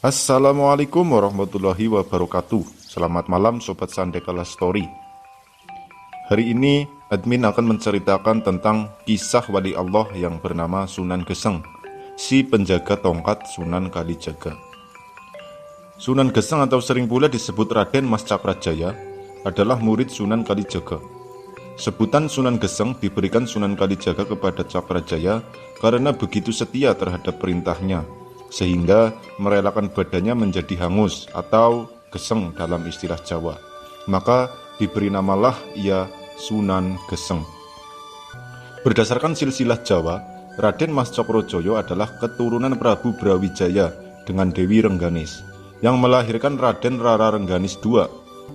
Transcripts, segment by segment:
Assalamualaikum warahmatullahi wabarakatuh. Selamat malam Sobat Sandekala Story. Hari ini admin akan menceritakan tentang kisah wali Allah yang bernama Sunan Geseng, si penjaga tongkat Sunan Kalijaga. Sunan Geseng atau sering pula disebut Raden Mas Cakrajaya adalah murid Sunan Kalijaga. Sebutan Sunan Geseng diberikan Sunan Kalijaga kepada Cakrajaya karena begitu setia terhadap perintahnya, sehingga merelakan badannya menjadi hangus atau geseng dalam istilah Jawa. Maka diberi namalah ia Sunan Geseng. Berdasarkan silsilah Jawa, Raden Mas Cokrojoyo adalah keturunan Prabu Brawijaya dengan Dewi Rengganis, yang melahirkan Raden Rara Rengganis II.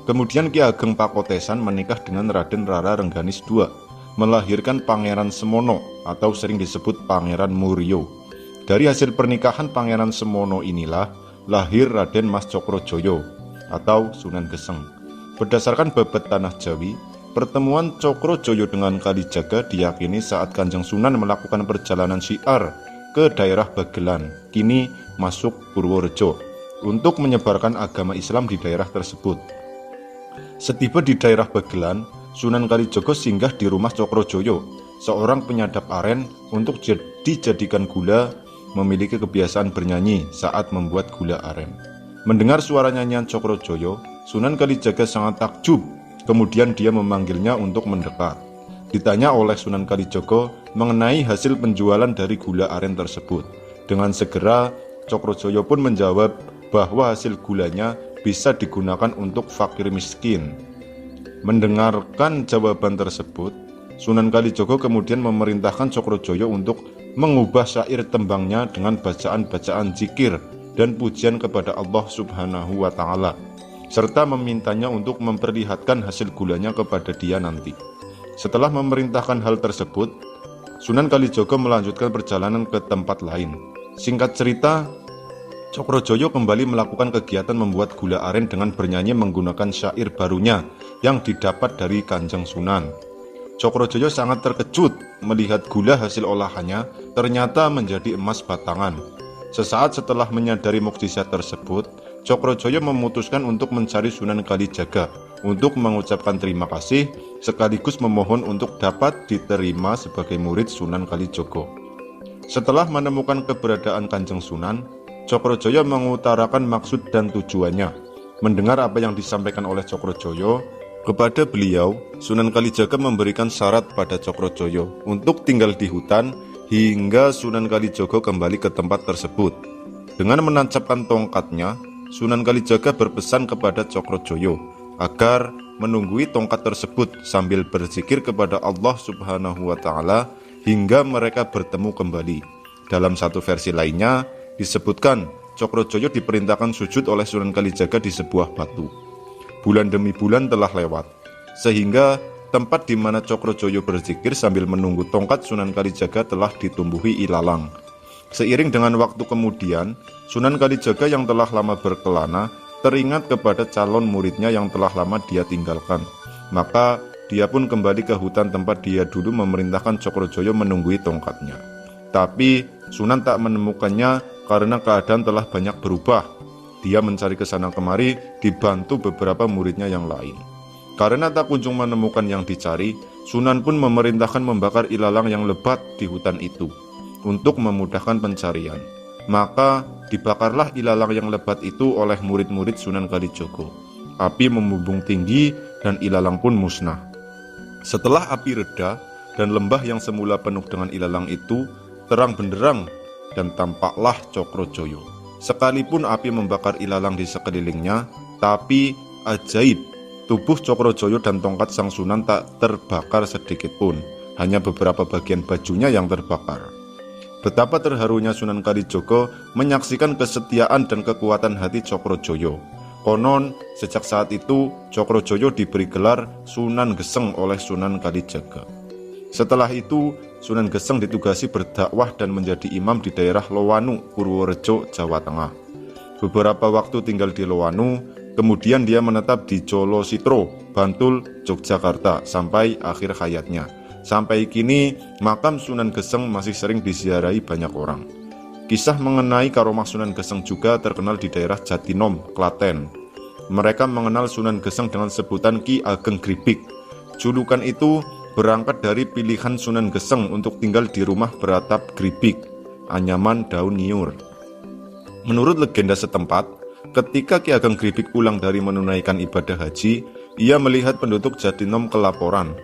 Kemudian Ki Ageng Pakotesan menikah dengan Raden Rara Rengganis II, melahirkan Pangeran Semono atau sering disebut Pangeran Murio. Dari hasil pernikahan Pangeran Semono inilah lahir Raden Mas Cokrojoyo atau Sunan Geseng. Berdasarkan Babad Tanah Jawi, pertemuan Cokrojoyo dengan Kalijaga diyakini saat Kanjeng Sunan melakukan perjalanan syiar ke daerah Bagelan, kini masuk Purworejo, untuk menyebarkan agama Islam di daerah tersebut. Setiba di daerah Bagelan, Sunan Kalijaga singgah di rumah Cokrojoyo, seorang penyadap aren untuk dijadikan gula, memiliki kebiasaan bernyanyi saat membuat gula aren. Mendengar suara nyanyian Cokrojoyo, Sunan Kalijaga sangat takjub. Kemudian dia memanggilnya untuk mendekat. Ditanya oleh Sunan Kalijaga mengenai hasil penjualan dari gula aren tersebut. Dengan segera, Cokrojoyo pun menjawab bahwa hasil gulanya bisa digunakan untuk fakir miskin. Mendengarkan jawaban tersebut, Sunan Kalijaga kemudian memerintahkan Cokrojoyo untuk mengubah syair tembangnya dengan bacaan-bacaan zikir dan pujian kepada Allah Subhanahu wa Ta'ala, serta memintanya untuk memperlihatkan hasil gulanya kepada dia nanti. Setelah memerintahkan hal tersebut, Sunan Kalijaga melanjutkan perjalanan ke tempat lain. Singkat cerita, Cokrojoyo kembali melakukan kegiatan membuat gula aren dengan bernyanyi menggunakan syair barunya yang didapat dari Kanjeng Sunan. Cokrojoyo sangat terkejut melihat gula hasil olahannya ternyata menjadi emas batangan. Sesaat setelah menyadari mukjizat tersebut, Cokrojoyo memutuskan untuk mencari Sunan Kalijaga untuk mengucapkan terima kasih sekaligus memohon untuk dapat diterima sebagai murid Sunan Kalijaga. Setelah menemukan keberadaan Kanjeng Sunan, Cokrojoyo mengutarakan maksud dan tujuannya. Mendengar apa yang disampaikan oleh Cokrojoyo, kepada beliau, Sunan Kalijaga memberikan syarat pada Cokrojoyo untuk tinggal di hutan hingga Sunan Kalijaga kembali ke tempat tersebut. Dengan menancapkan tongkatnya, Sunan Kalijaga berpesan kepada Cokrojoyo agar menunggui tongkat tersebut sambil berzikir kepada Allah Subhanahu wa Ta'ala hingga mereka bertemu kembali. Dalam satu versi lainnya disebutkan Cokrojoyo diperintahkan sujud oleh Sunan Kalijaga di sebuah batu. Bulan demi bulan telah lewat, sehingga tempat di mana Cokrojoyo berzikir sambil menunggu tongkat Sunan Kalijaga telah ditumbuhi ilalang. Seiring dengan waktu kemudian, Sunan Kalijaga yang telah lama berkelana teringat kepada calon muridnya yang telah lama dia tinggalkan. Maka dia pun kembali ke hutan tempat dia dulu memerintahkan Cokrojoyo menunggui tongkatnya. Tapi Sunan tak menemukannya karena keadaan telah banyak berubah. Dia mencari ke sana kemari dibantu beberapa muridnya yang lain. Karena tak kunjung menemukan yang dicari, Sunan pun memerintahkan membakar ilalang yang lebat di hutan itu untuk memudahkan pencarian. Maka dibakarlah ilalang yang lebat itu oleh murid-murid Sunan Kalijaga. Api membumbung tinggi dan ilalang pun musnah. Setelah api reda dan lembah yang semula penuh dengan ilalang itu terang benderang dan tampaklah Cokrojoyo. Sekalipun api membakar ilalang di sekelilingnya, tapi ajaib, tubuh Cokrojoyo dan tongkat Sang Sunan tak terbakar sedikit pun, hanya beberapa bagian bajunya yang terbakar. Betapa terharunya Sunan Kalijaga menyaksikan kesetiaan dan kekuatan hati Cokrojoyo. Konon, sejak saat itu, Cokrojoyo diberi gelar Sunan Geseng oleh Sunan Kalijaga. Setelah itu, Sunan Geseng ditugasi berdakwah dan menjadi imam di daerah Lowanu, Purworejo, Jawa Tengah. Beberapa waktu tinggal di Lowanu, kemudian dia menetap di Jolositro, Bantul, Yogyakarta sampai akhir hayatnya. Sampai kini, makam Sunan Geseng masih sering diziarahi banyak orang. Kisah mengenai karomah Sunan Geseng juga terkenal di daerah Jatinom, Klaten. Mereka mengenal Sunan Geseng dengan sebutan Ki Ageng Gribik. Julukan itu berangkat dari pilihan Sunan Geseng untuk tinggal di rumah beratap Gribik, anyaman daun niur. Menurut legenda setempat, ketika Ki Ageng Gribik pulang dari menunaikan ibadah haji, ia melihat penduduk Jatinom kelaparan.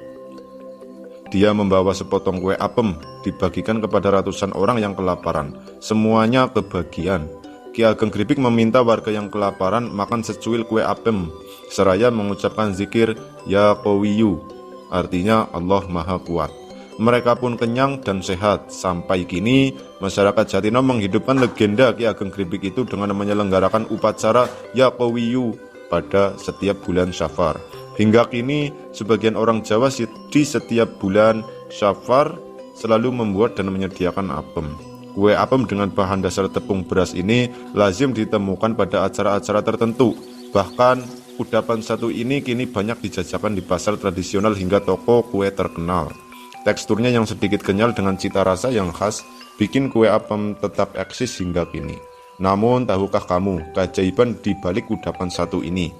Dia membawa sepotong kue apem, dibagikan kepada ratusan orang yang kelaparan. Semuanya kebagian. Ki Ageng Gribik meminta warga yang kelaparan makan secuil kue apem, seraya mengucapkan zikir Ya Qawiyu, artinya Allah Maha Kuat. Mereka pun kenyang dan sehat. Sampai kini, masyarakat Jatinom menghidupkan legenda Ki Ageng Gribik itu dengan menyelenggarakan upacara Ya Qawiyu pada setiap bulan Syafar. Hingga kini, sebagian orang Jawa di setiap bulan Syafar selalu membuat dan menyediakan apem. Kue apem dengan bahan dasar tepung beras ini lazim ditemukan pada acara-acara tertentu. Bahkan, kudapan satu ini kini banyak dijajakan di pasar tradisional hingga toko kue terkenal. Teksturnya yang sedikit kenyal dengan cita rasa yang khas, bikin kue apem tetap eksis hingga kini. Namun, tahukah kamu keajaiban di balik kudapan satu ini?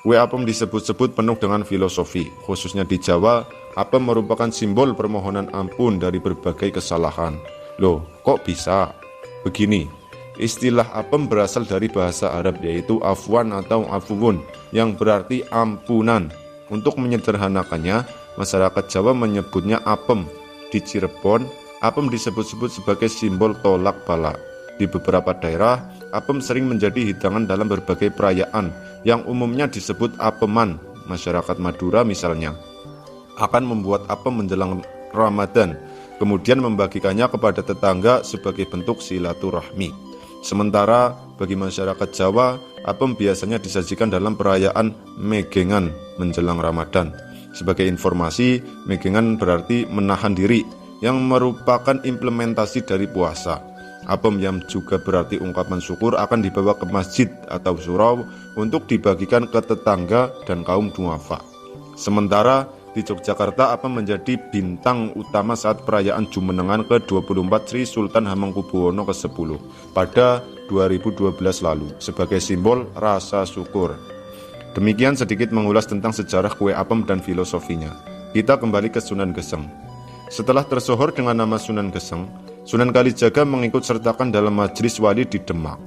Kue apem disebut-sebut penuh dengan filosofi, khususnya di Jawa. Apem merupakan simbol permohonan ampun dari berbagai kesalahan. Loh, kok bisa? Begini, istilah apem berasal dari bahasa Arab yaitu afwan atau afuwun, yang berarti ampunan. Untuk menyederhanakannya, masyarakat Jawa menyebutnya apem. Di Cirebon, apem disebut-sebut sebagai simbol tolak bala. Di beberapa daerah, apem sering menjadi hidangan dalam berbagai perayaan yang umumnya disebut apeman. Masyarakat Madura misalnya akan membuat apem menjelang Ramadan, kemudian membagikannya kepada tetangga sebagai bentuk silaturahmi. Sementara bagi masyarakat Jawa, apem biasanya disajikan dalam perayaan megengan menjelang Ramadan. Sebagai informasi, megengan berarti menahan diri, yang merupakan implementasi dari puasa. Apem yang juga berarti ungkapan syukur akan dibawa ke masjid atau surau untuk dibagikan ke tetangga dan kaum duafa. Sementara di Yogyakarta, apem menjadi bintang utama saat perayaan Jumenengan ke-24 Sri Sultan Hamengkubuwono ke-10 pada 2012 lalu sebagai simbol rasa syukur. Demikian sedikit mengulas tentang sejarah kue apem dan filosofinya. Kita kembali ke Sunan Geseng. Setelah tersohor dengan nama Sunan Geseng, Sunan Kalijaga mengikut sertakan dalam Majelis Wali di Demak.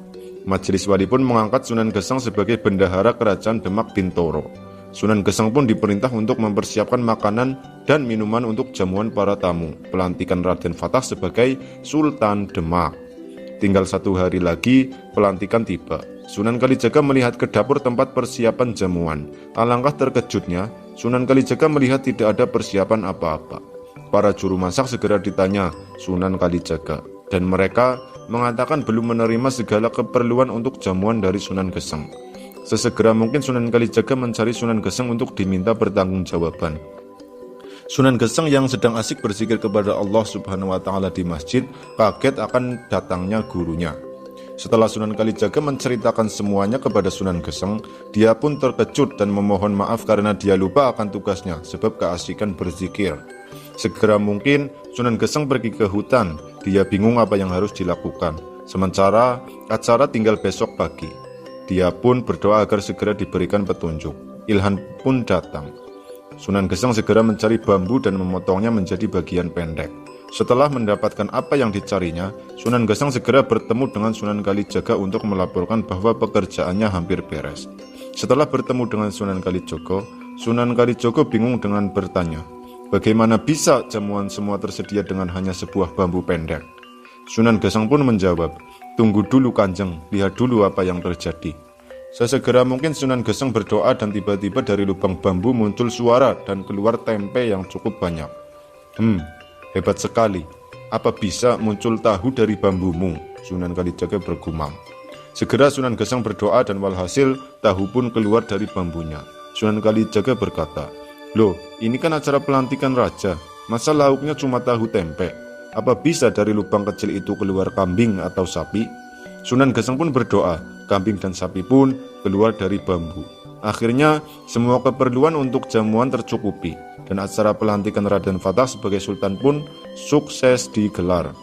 Majelis Wali pun mengangkat Sunan Geseng sebagai bendahara kerajaan Demak Bintoro. Sunan Geseng pun diperintah untuk mempersiapkan makanan dan minuman untuk jamuan para tamu. Pelantikan Raden Fatah sebagai Sultan Demak. Tinggal 1 hari lagi pelantikan tiba. Sunan Kalijaga melihat ke dapur tempat persiapan jamuan. Alangkah terkejutnya, Sunan Kalijaga melihat tidak ada persiapan apa-apa. Para juru masak segera ditanya Sunan Kalijaga, dan mereka mengatakan belum menerima segala keperluan untuk jamuan dari Sunan Geseng. Sesegera mungkin Sunan Kalijaga mencari Sunan Geseng untuk diminta pertanggungjawaban. Sunan Geseng yang sedang asik berzikir kepada Allah Subhanahu wa Ta'ala di masjid kaget akan datangnya gurunya. Setelah Sunan Kalijaga menceritakan semuanya kepada Sunan Geseng, dia pun terkejut dan memohon maaf karena dia lupa akan tugasnya sebab keasikan berzikir. Segera mungkin Sunan Geseng pergi ke hutan. Dia bingung apa yang harus dilakukan. Sementara acara tinggal besok pagi. Dia pun berdoa agar segera diberikan petunjuk. Ilham pun datang. Sunan Geseng segera mencari bambu dan memotongnya menjadi bagian pendek. Setelah mendapatkan apa yang dicarinya, Sunan Geseng segera bertemu dengan Sunan Kalijaga untuk melaporkan bahwa pekerjaannya hampir beres. Setelah bertemu dengan Sunan Kalijogo bingung dengan bertanya, bagaimana bisa jamuan semua tersedia dengan hanya sebuah bambu pendek? Sunan Geseng pun menjawab, tunggu dulu Kanjeng, lihat dulu apa yang terjadi. Sesegera mungkin Sunan Geseng berdoa dan tiba-tiba dari lubang bambu muncul suara dan keluar tempe yang cukup banyak. Hebat sekali. Apa bisa muncul tahu dari bambumu? Sunan Kalijaga bergumam. Segera Sunan Geseng berdoa dan walhasil tahu pun keluar dari bambunya. Sunan Kalijaga berkata, loh, ini kan acara pelantikan raja, masa lauknya cuma tahu tempe? Apa bisa dari lubang kecil itu keluar kambing atau sapi? Sunan Geseng pun berdoa, kambing dan sapi pun keluar dari bambu. Akhirnya, semua keperluan untuk jamuan tercukupi, dan acara pelantikan Raden Fatah sebagai sultan pun sukses digelar.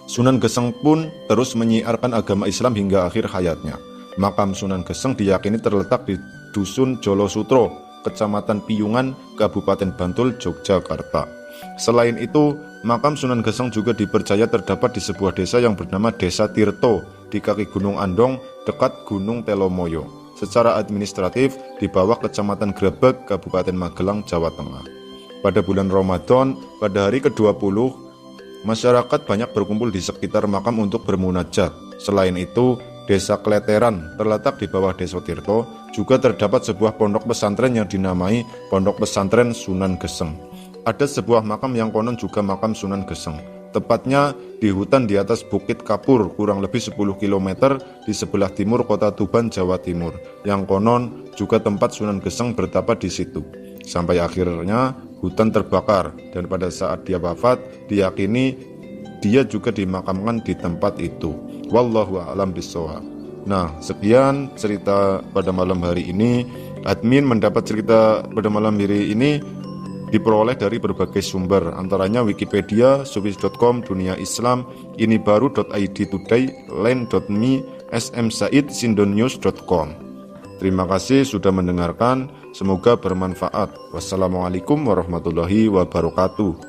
Sunan Geseng pun terus menyiarkan agama Islam hingga akhir hayatnya. Makam Sunan Geseng diyakini terletak di Dusun Jolosutro, Kecamatan Piyungan, Kabupaten Bantul, Yogyakarta. Selain itu, makam Sunan Geseng juga dipercaya terdapat di sebuah desa yang bernama Desa Tirto di kaki Gunung Andong dekat Gunung Telomoyo. Secara administratif di bawah Kecamatan Grebek, Kabupaten Magelang, Jawa Tengah. Pada bulan Ramadan, pada hari ke-20, masyarakat banyak berkumpul di sekitar makam untuk bermunajat. Selain itu, Desa Kleteran terletak di bawah Desa Tirto, juga terdapat sebuah pondok pesantren yang dinamai Pondok Pesantren Sunan Geseng. Ada sebuah makam yang konon juga makam Sunan Geseng, tepatnya di hutan di atas Bukit Kapur, kurang lebih 10 km di sebelah timur kota Tuban, Jawa Timur, yang konon juga tempat Sunan Geseng bertapa di situ. Sampai akhirnya hutan terbakar, dan pada saat dia wafat, diyakini dia juga dimakamkan di tempat itu. Wallahu a'lam bishawab. Nah, sekian cerita pada malam hari ini. Admin mendapat cerita pada malam hari ini diperoleh dari berbagai sumber, antaranya Wikipedia, Subis.com, Dunia Islam, inibaru.id Today, Line.me, smsaid, sindonnews.com. Terima kasih sudah mendengarkan, semoga bermanfaat. Wassalamualaikum warahmatullahi wabarakatuh.